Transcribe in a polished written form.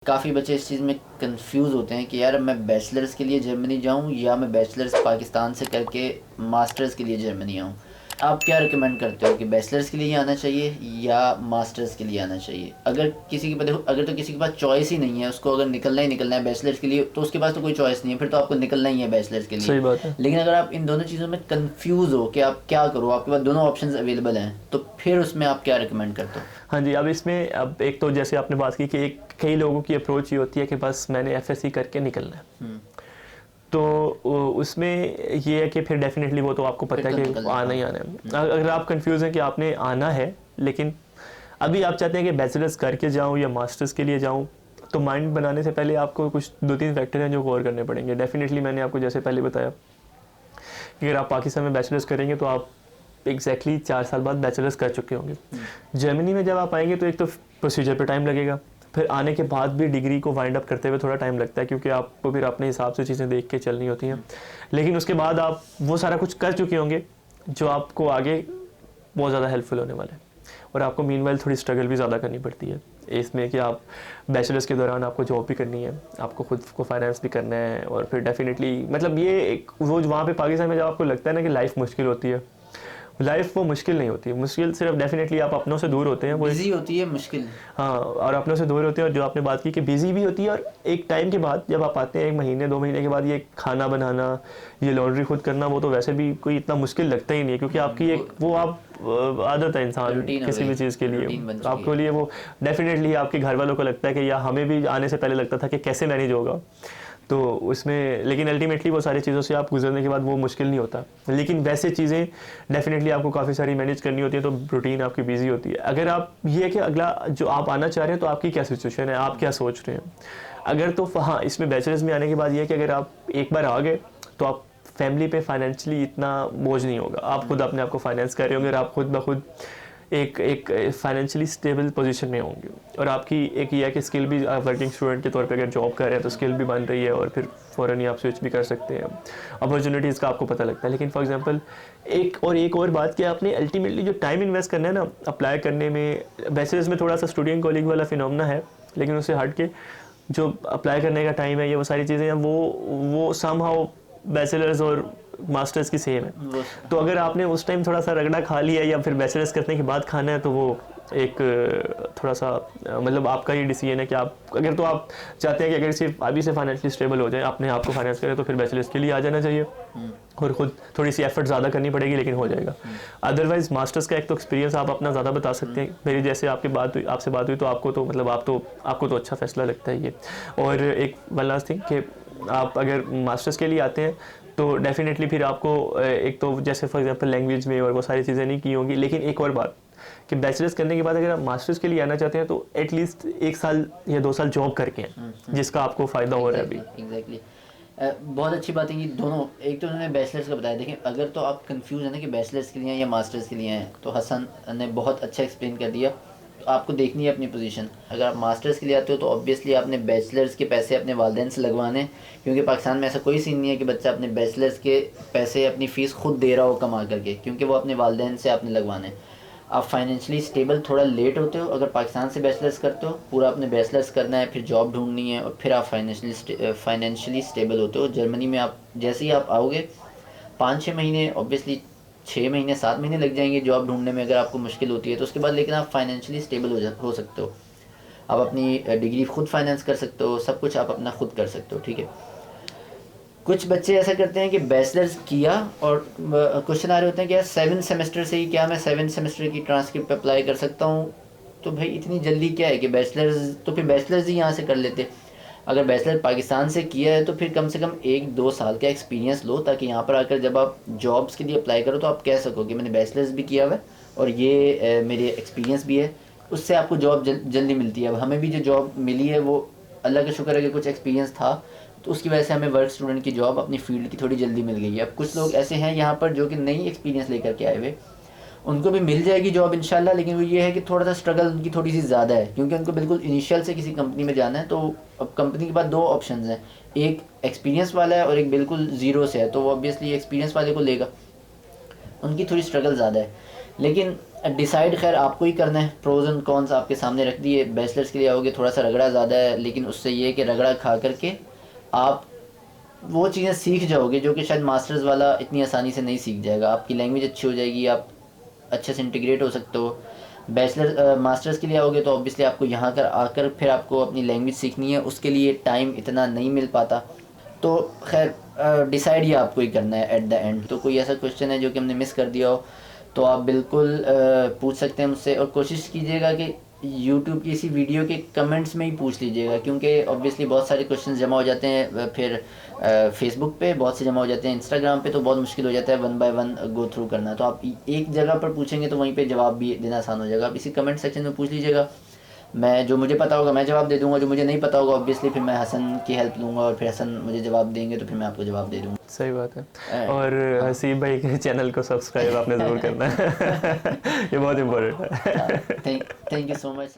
काफ़ी बच्चे इस चीज़ में कंफ्यूज होते हैं कि यार मैं बैचलर्स के लिए जर्मनी जाऊं या मैं बैचलर्स पाकिस्तान से करके मास्टर्स के लिए जर्मनी आऊं। आप क्या रिकमेंड करते हो कि बैचलर्स के लिए आना चाहिए या मास्टर्स के लिए आना चाहिए? अगर किसी के पास देखो, अगर तो किसी के पास चॉइस ही नहीं है, उसको अगर निकलना ही निकलना है बैचलर्स के लिए, तो उसके पास तो कोई चॉइस नहीं है, फिर तो आपको निकलना ही है बैचलर्स के लिए। सही बात है। लेकिन अगर आप इन दोनों चीज़ों में कंफ्यूज हो कि आप क्या करो, आपके पास दोनों ऑप्शंस अवेलेबल हैं, तो फिर उसमें आप क्या रिकमेंड करते हो? हाँ जी, अब इसमें अब एक तो जैसे आपने बात की कि एक कई लोगों की अप्रोच ये होती है कि बस मैंने एफएससी करके निकलना है। तो उसमें ये है कि फिर डेफिनेटली वो तो आपको पता फिर है तो कि निकलना, आना ही आना है। अगर आप कंफ्यूज हैं कि आपने आना है, लेकिन अभी आप चाहते हैं कि बैचलर्स करके जाऊं या मास्टर्स के लिए जाऊं, तो माइंड बनाने से पहले आपको कुछ 2-3 फैक्टर हैं जो गौर करने पड़ेंगे। डेफिनेटली मैंने आपको जैसे पहले बताया कि अगर आप पाकिस्तान में बैचलर्स करेंगे तो आप एग्जैक्टली 4 साल बाद बैचलर्स कर चुके होंगे। जर्मनी में जब आप आएंगे तो एक तो प्रोसीजर पे टाइम लगेगा, फिर आने के बाद भी डिग्री को वाइंड अप करते हुए थोड़ा टाइम लगता है, क्योंकि आपको फिर अपने हिसाब से चीज़ें देख के चलनी होती हैं। लेकिन उसके बाद आप वो सारा कुछ कर चुके होंगे जो आपको आगे बहुत ज़्यादा हेल्पफुल होने वाला है। और आपको मीनवाइल थोड़ी स्ट्रगल भी ज़्यादा करनी पड़ती है इसमें कि आप बैचलर्स के दौरान आपको जॉब भी करनी है, आपको खुद को फाइनेंस भी करना है, और फिर डेफिनेटली मतलब ये एक वो वहाँ पे पाकिस्तान में जब आपको लगता है ना कि लाइफ मुश्किल होती है, लाइफ वो मुश्किल नहीं होती। मुश्किल सिर्फ डेफिनेटली आप अपनों से दूर होते हैं, वो बिजी होती है मुश्किल। हाँ, और अपनों से दूर होते हैं। और जो आपने बात की कि बिजी भी होती है, और एक टाइम के बाद जब आप आते हैं 1 महीने 2 महीने के बाद, ये खाना बनाना, ये लॉन्ड्री खुद करना, वो तो वैसे भी कोई इतना मुश्किल लगता ही नहीं है, क्योंकि आपकी एक वो आप आदत है इंसान किसी भी चीज़ के लिए, आपके लिए वो डेफिनेटली आपके घर वालों को लगता है कि या हमें भी आने से पहले लगता था कि कैसे मैनेज होगा। तो उसमें लेकिन अल्टीमेटली वो सारी चीज़ों से आप गुजरने के बाद वो मुश्किल नहीं होता। लेकिन वैसे चीज़ें डेफिनेटली आपको काफ़ी सारी मैनेज करनी होती है, तो रूटीन आपकी बिजी होती है। अगर आप ये है कि अगला जो आप आना चाह रहे हैं तो आपकी क्या सिचुएशन है, आप क्या सोच रहे हैं। अगर तो हाँ, इसमें बैचलर्स में आने के बाद ये है कि अगर आप एक बार आ गए तो आप फैमिली पे फाइनेंशियली इतना बोझ नहीं होगा। आप खुद अपने आप को फाइनेंस कर रहे होंगे, और आप खुद ब खुद एक फाइनेंशियली स्टेबल पोजीशन में होंगे। और आपकी एक ये है कि स्किल भी, वर्किंग स्टूडेंट के तौर पे अगर जॉब कर रहे हैं तो स्किल भी बन रही है, और फिर फ़ौरन ही आप स्विच भी कर सकते हैं, अपॉर्चुनिटीज़ का आपको पता लगता है। लेकिन फॉर एग्जांपल एक और बात कि आपने अल्टीमेटली जो टाइम इन्वेस्ट करना है ना अप्लाई करने में, बैचलर्स में थोड़ा सा स्टूडेंट कॉलिंग वाला फिनोमेना है, लेकिन उससे हट के जो अप्लाई करने का टाइम है, ये वो सारी चीज़ें हैं, वो समहाउ बैचलर्स और मास्टर्स की सेम है। तो अगर आपने उस टाइम थोड़ा सा रगड़ा खा लिया या फिर बैचलर्स करने के बाद खाना है, तो वो एक थोड़ा सा मतलब आपका ही डिसीजन है कि आप अगर तो आप चाहते हैं कि अगर सिर्फ अभी से फाइनेंशियली स्टेबल हो जाए, अपने आप को फाइनेंस करें, तो फिर बैचलर्स के लिए आ जाना चाहिए, और खुद थोड़ी सी एफर्ट ज़्यादा करनी पड़ेगी, लेकिन हो जाएगा। अदरवाइज मास्टर्स का एक तो एक्सपीरियंस आप अपना ज़्यादा बता सकते हैं। मेरी जैसे आपसे बात हुई तो आपको तो मतलब आपको तो अच्छा फैसला लगता है ये। और एक वन लास्ट थिंग कि आप अगर मास्टर्स के लिए आते हैं तो डेफिनेटली फिर आपको एक तो जैसे फॉर एग्जांपल लैंग्वेज में और वो सारी चीज़ें नहीं की होंगी। लेकिन एक और बात कि बैचलर्स करने के बाद अगर आप मास्टर्स के लिए आना चाहते हैं तो एटलीस्ट 1 साल या 2 साल जॉब करके हैं, जिसका आपको फ़ायदा हो रहा है अभी। एग्जैक्टली। बहुत अच्छी बात है कि दोनों, एक तो उन्होंने बैचलर्स का बताया। देखिए, अगर तो आप कंफ्यूज हैं ना कि बैचलर्स के लिए या मास्टर्स के लिए हैं, तो हसन ने बहुत अच्छा एक्सप्लेन कर दिया। तो आपको देखनी है अपनी पोजीशन। अगर आप मास्टर्स के लिए आते हो तो ऑब्वियसली आपने बैचलर्स के पैसे अपने वालिदैन से लगवाने, क्योंकि पाकिस्तान में ऐसा कोई सीन नहीं है कि बच्चा अपने बैचलर्स के पैसे अपनी फ़ीस खुद दे रहा हो कमा करके, क्योंकि वो अपने वालिदैन से आपने लगवाने। आप फाइनेंशियली स्टेबल थोड़ा लेट होते हो अगर पाकिस्तान से बैचलर्स करते हो। पूरा अपने बैचलर्स करना है, फिर जॉब ढूंढनी है, और फिर आप फाइनेंशियली स्टेबल होते हो। जर्मनी में आप जैसे ही आप आओगे 5-6 महीने, ऑब्वियसली 6 महीने 7 महीने लग जाएंगे जॉब ढूंढने में अगर आपको मुश्किल होती है तो। उसके बाद लेकिन आप फाइनेंशियली स्टेबल हो सकते हो। आप अपनी डिग्री खुद फाइनेंस कर सकते हो, सब कुछ आप अपना खुद कर सकते हो, ठीक है। कुछ बच्चे ऐसा करते हैं कि बैचलर्स किया और क्वेश्चन आ रहे होते हैं कि यार 7 सेमेस्टर से ही क्या मैं 7 सेमेस्टर की ट्रांसक्रिप्ट अप्लाई कर सकता हूँ? तो भाई इतनी जल्दी क्या है कि बैचलर्स, तो फिर बैचलर्स ही यहाँ से कर लेते। अगर बैचलर पाकिस्तान से किया है तो फिर कम से कम 1-2 साल का एक्सपीरियंस लो, ताकि यहाँ पर आकर जब आप जॉब्स के लिए अप्लाई करो तो आप कह सको कि मैंने बैचलर्स भी किया हुआ है और ये मेरे एक्सपीरियंस भी है। उससे आपको जॉब जल्दी मिलती है। अब हमें भी जो जॉब मिली है वो अल्लाह का शुक्र है कि कुछ एक्सपीरियंस था, तो उसकी वजह से हमें वर्क स्टूडेंट की जॉब अपनी फील्ड की थोड़ी जल्दी मिल गई है। अब कुछ लोग ऐसे हैं यहाँ पर जो कि नई एक्सपीरियंस लेकर के आए हुए, उनको भी मिल जाएगी जॉब इंशाल्लाह, लेकिन वो ये है कि थोड़ा सा स्ट्रगल उनकी थोड़ी सी ज़्यादा है, क्योंकि उनको बिल्कुल इनिशियल से किसी कंपनी में जाना है। तो अब कंपनी के पास 2 ऑप्शंस हैं, एक एक्सपीरियंस वाला है और एक बिल्कुल ज़ीरो से है, तो वो ऑब्वियसली एक्सपीरियंस वाले को लेगा। उनकी थोड़ी स्ट्रगल ज़्यादा है। लेकिन डिसाइड खैर आपको ही करना है, प्रोज एंड कॉन्स आपके सामने रख दिए। बैचलर्स के लिए आओगे थोड़ा सा रगड़ा ज़्यादा है, लेकिन उससे ये है कि रगड़ा खा करके आप वो चीज़ें सीख जाओगे जो कि शायद मास्टर्स वाला इतनी आसानी से नहीं सीख जाएगा। आपकी लैंग्वेज अच्छी हो जाएगी, आप अच्छे से इंटीग्रेट हो सकते हो। बैचलर मास्टर्स के लिए आओगे तो ऑब्वियसली आपको यहाँ कर आकर फिर आपको अपनी लैंग्वेज सीखनी है, उसके लिए टाइम इतना नहीं मिल पाता। तो खैर डिसाइड ये आपको ही करना है एट द एंड। तो कोई ऐसा क्वेश्चन है जो कि हमने मिस कर दिया हो तो आप बिल्कुल पूछ सकते हैं मुझसे, और कोशिश कीजिएगा कि यूट्यूब की इसी वीडियो के कमेंट्स में ही पूछ लीजिएगा, क्योंकि ऑब्वियसली बहुत सारे क्वेश्चंस जमा हो जाते हैं फिर फेसबुक पे बहुत से जमा हो जाते हैं, इंस्टाग्राम पे तो बहुत मुश्किल हो जाता है one by one go through करना। तो आप एक जगह पर पूछेंगे तो वहीं पे जवाब भी देना आसान हो जाएगा। आप इसी कमेंट सेक्शन में पूछ लीजिएगा, मैं जो मुझे पता होगा मैं जवाब दे दूंगा, जो मुझे नहीं पता होगा ऑब्वियसली फिर मैं हसन की हेल्प लूँगा, और फिर हसन मुझे जवाब देंगे तो फिर मैं आपको जवाब दे दूँगा। सही बात है। और हसीब भाई के चैनल को सब्सक्राइब आपने ज़रूर करना है। ये बहुत इम्पोर्टेंट है। Thank you so much.